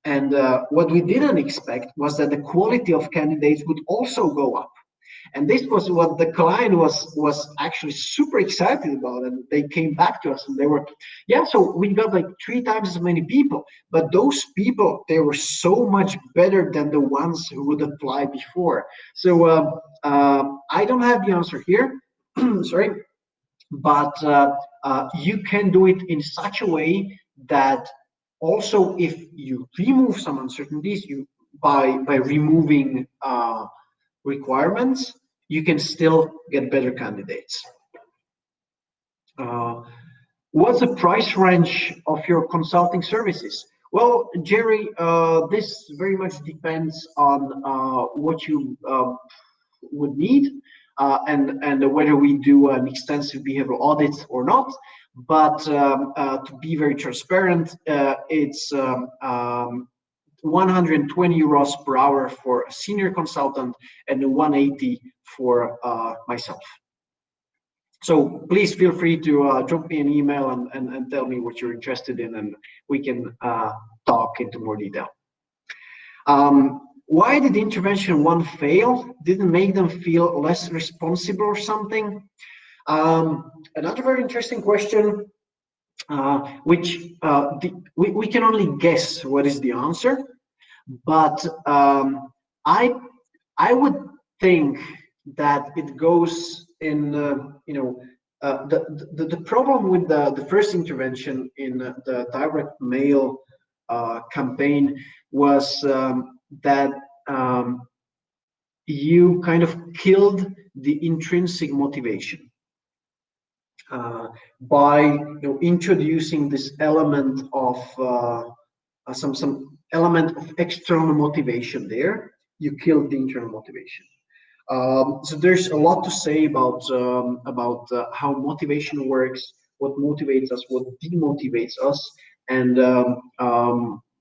And what we didn't expect was that the quality of candidates would also go up. And this was what the client was actually super excited about. And they came back to us and they were, yeah, so we got like 3 times as many people. But those people, they were so much better than the ones who would apply before. So I don't have the answer here. Sorry. But you can do it in such a way that also if you remove some uncertainties, you by removing requirements, you can still get better candidates. What's the price range of your consulting services? Well, Jerry, this very much depends on what you would need, and whether we do an extensive behavioral audit or not. But to be very transparent, it's 120 euros per hour for a senior consultant and 180 for myself. So please feel free to drop me an email and tell me what you're interested in, and we can talk into more detail. Why did intervention 1 fail? Didn't make them feel less responsible or something? Another very interesting question, which we can only guess what is the answer, but I would think that it goes in the problem with the first intervention in the direct mail campaign was that you kind of killed the intrinsic motivation by introducing this element of some element of external motivation there. You killed the internal motivation. So there's a lot to say about how motivation works, what motivates us, what demotivates us, and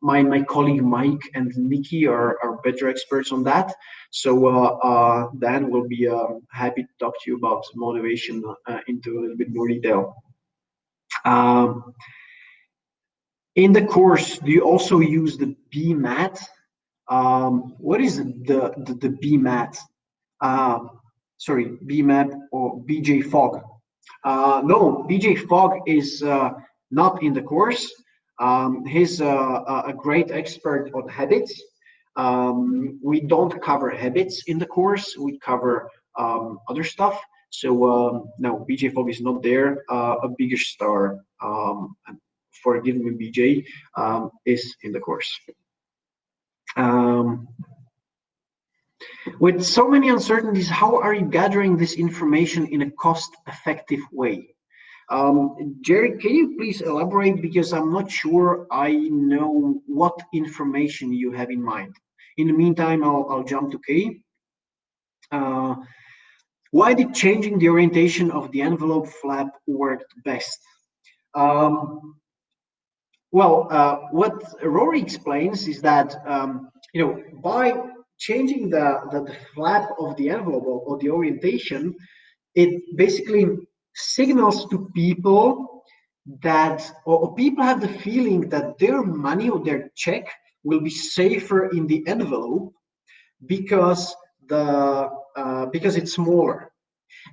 my colleague Mike and Nikki are better experts on that. So Dan will be happy to talk to you about motivation into a little bit more detail. In the course, do you also use the BMAT? What is the BMAT? Sorry, BMAT or BJ Fogg? No, BJ Fogg is not in the course. He's a great expert on habits. We don't cover habits in the course. We cover other stuff. So no, BJ Fogg is not there. A bigger star, forgive me, BJ, is in the course. With so many uncertainties, how are you gathering this information in a cost-effective way? Jerry, can you please elaborate, because I'm not sure I know what information you have in mind. In the meantime, I'll jump to Kay. Why did changing the orientation of the envelope flap work best? What Rory explains is that by changing the flap of the envelope or the orientation, it basically signals to people that, or people have the feeling that their money or their check will be safer in the envelope because because it's smaller.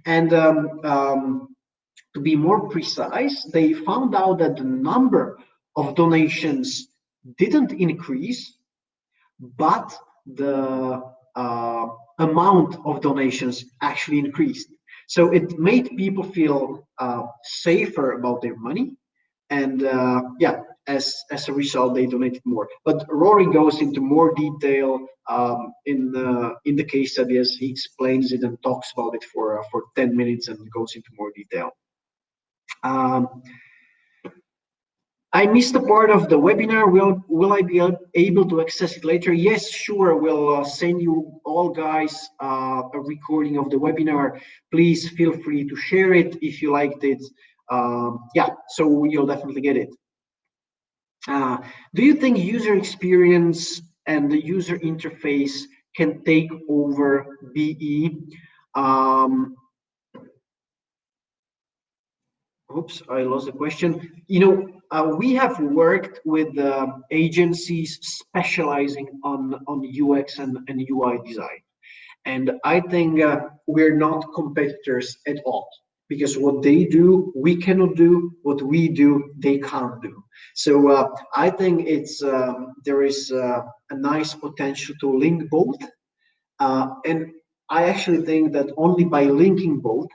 And to be more precise, they found out that the number of donations didn't increase, but the amount of donations actually increased. So it made people feel safer about their money, and as a result, they donated more. But Rory goes into more detail in the case study, as he explains it and talks about it for 10 minutes and goes into more detail. I missed a part of the webinar. Will I be able to access it later? Yes, sure. We'll send you all guys a recording of the webinar. Please feel free to share it if you liked it. So you'll definitely get it. Do you think user experience and the user interface can take over BE? Oops, I lost the question. We have worked with agencies specializing on UX and UI design. And I think we're not competitors at all, because what they do, we cannot do. What we do, they can't do. So I think there is a nice potential to link both. And I actually think that only by linking both,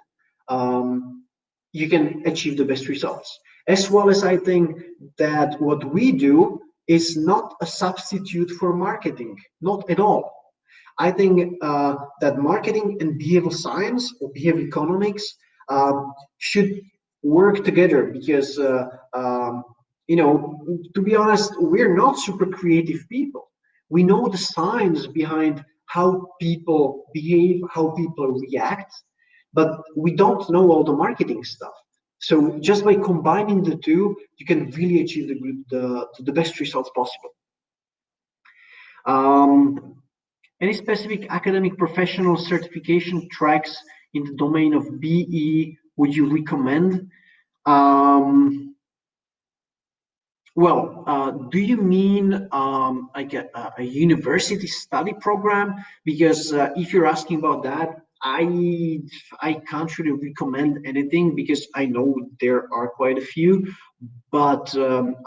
you can achieve the best results. As well as I think that what we do is not a substitute for marketing, not at all. I think that marketing and behavioral science or behavioral economics should work together, because, to be honest, we're not super creative people. We know the science behind how people behave, how people react, but we don't know all the marketing stuff. So just by combining the two, you can really achieve the best results possible. Any specific academic professional certification tracks in the domain of BE would you recommend? Do you mean like a university study program? Because if you're asking about that, I can't really recommend anything, because I know there are quite a few, but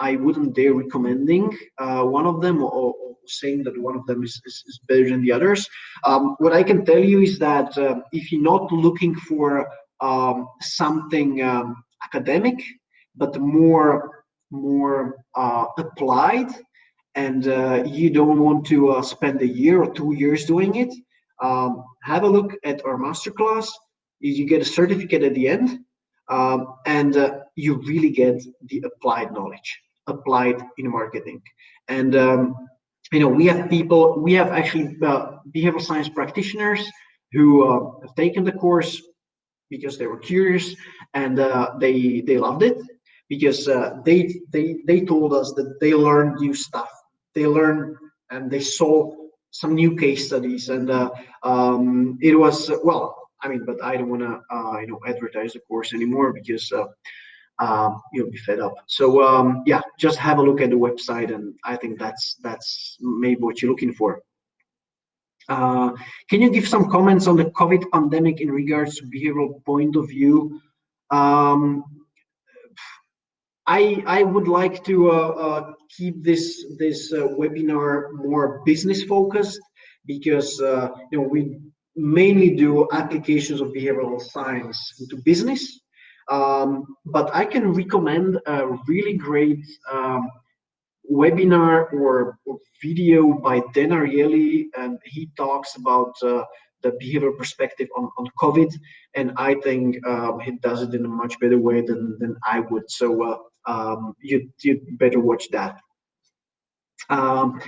I wouldn't dare recommending one of them, or saying that one of them is better than the others. What I can tell you is that if you're not looking for something academic, but more applied, and you don't want to spend a year or 2 years doing it, have a look at our masterclass. You get a certificate at the end, and you really get the applied knowledge, applied in marketing. And we have actually behavioral science practitioners who have taken the course because they were curious, and they loved it, because they told us that they learned new stuff. They learned and they saw some new case studies, and it was but I don't want to advertise the course anymore, because you'll be fed up. So just have a look at the website, and I think that's maybe what you're looking for. Can you give some comments on the COVID pandemic in regards to behavioral point of view? I would like to keep this webinar more business focused, because we mainly do applications of behavioral science into business. But I can recommend a really great webinar or video by Dan Ariely, and he talks about the behavioral perspective on COVID, and I think he does it in a much better way than I would. So you'd better watch that. Um,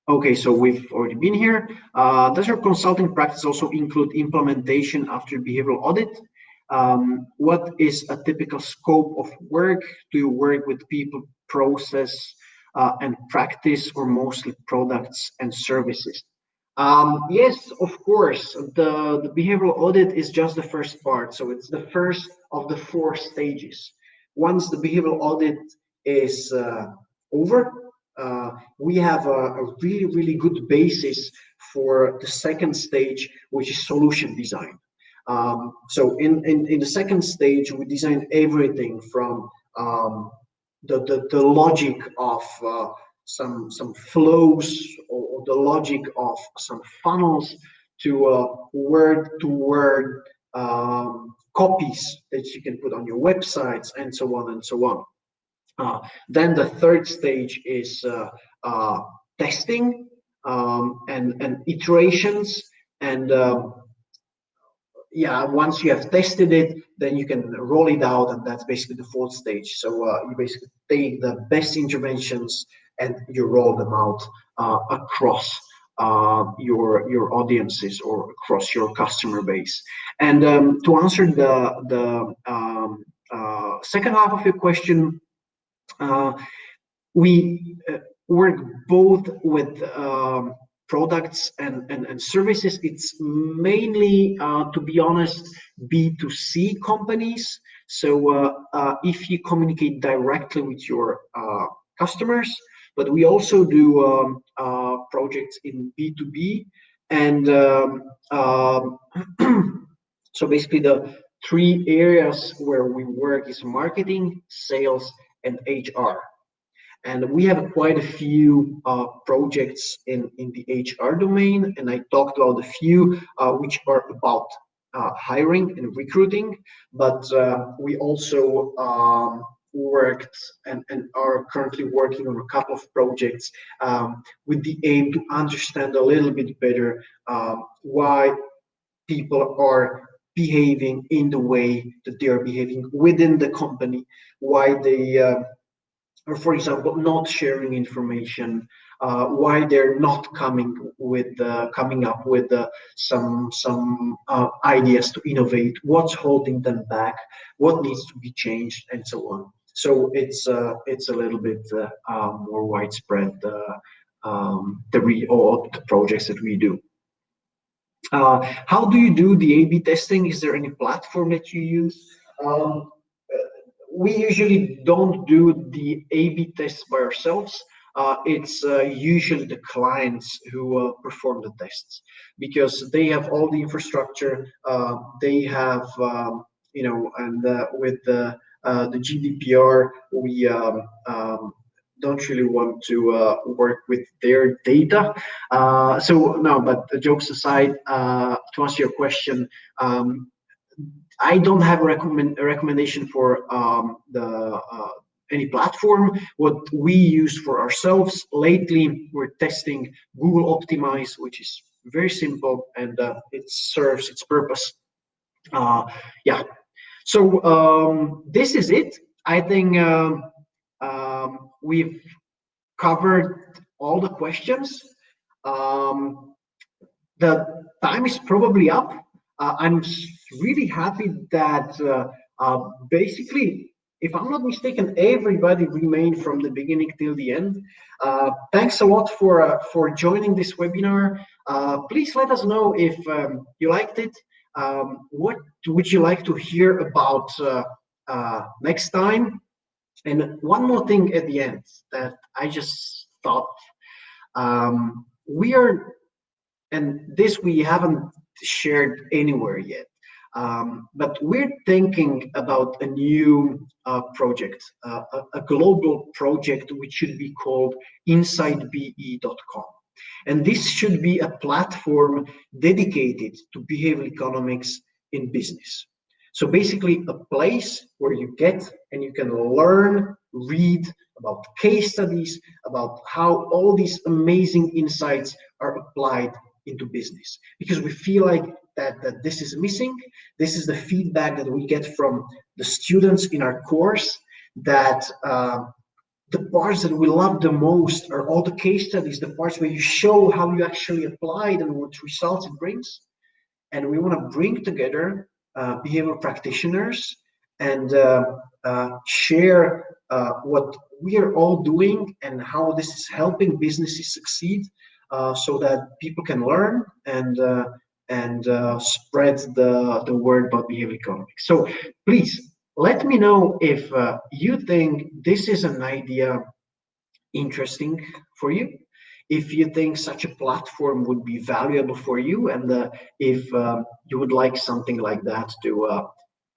Okay, so we've already been here. Does your consulting practice also include implementation after behavioral audit? What is a typical scope of work? Do you work with people, process, and practice, or mostly products and services? Yes, of course. The behavioral audit is just the first part. So it's the first of the 4 stages. Once the behavioral audit is over, we have a really, really good basis for the second stage, which is solution design. So in the second stage, we design everything from the logic of some flows, or the logic of some funnels, to word-to-word copies that you can put on your websites, and so on and so on. Then the third stage is testing, and iterations, and yeah, once you have tested it, then you can roll it out, and that's basically the fourth stage. So you basically take the best interventions and you roll them out across your audiences, or across your customer base. And to answer the second half of your question, we work both with products and services. It's mainly, to be honest, B2C companies. So if you communicate directly with your customers, but we also do projects in B2B. And so basically the 3 areas where we work is marketing, sales, and HR. And we have quite a few projects in the HR domain, and I talked about a few which are about hiring and recruiting, but we also worked and are currently working on a couple of projects with the aim to understand a little bit better why people are behaving in the way that they are behaving within the company, why they or for example, not sharing information, why they're not coming up with some ideas to innovate, what's holding them back, what needs to be changed, and so on. So it's a little bit more widespread, all the projects that we do. How do you do the A/B testing? Is there any platform that you use? We usually don't do the A/B tests by ourselves. It's usually the clients who perform the tests, because they have all the infrastructure. They have, and with the GDPR, we don't really want to work with their data. So no, but the jokes aside, to answer your question, I don't have a recommendation for any platform. What we use for ourselves lately, we're testing Google Optimize, which is very simple, and it serves its purpose. Yeah. So this is it. I think we've covered all the questions. The time is probably up. I'm really happy that basically, if I'm not mistaken, everybody remained from the beginning till the end. Thanks a lot for joining this webinar. Please let us know if you liked it. What would you like to hear about next time? And one more thing at the end that I just thought, we are, and this we haven't shared anywhere yet. But we're thinking about a new project, a global project which should be called InsideBE.com. And this should be a platform dedicated to behavioral economics in business. So basically a place where you get and you can learn, read about case studies, about how all these amazing insights are applied into business. Because we feel like that this is missing. This is the feedback that we get from the students in our course, that the parts that we love the most are all the case studies, the parts where you show how you actually applied and what results it brings. And we want to bring together behavioral practitioners and share what we are all doing and how this is helping businesses succeed, so that people can learn and spread the word about behavioral economics. So please let me know if you think this is an idea interesting for you, if you think such a platform would be valuable for you, and if you would like something like that to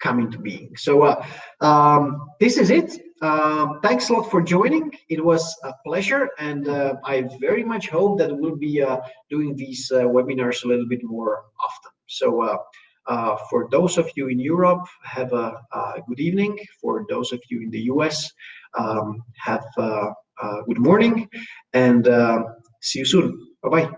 come into being. So this is it. Thanks a lot for joining. It was a pleasure, and I very much hope that we'll be doing these webinars a little bit more often. So for those of you in Europe, have a good evening. For those of you in the US, have good morning, and see you soon. Bye-bye.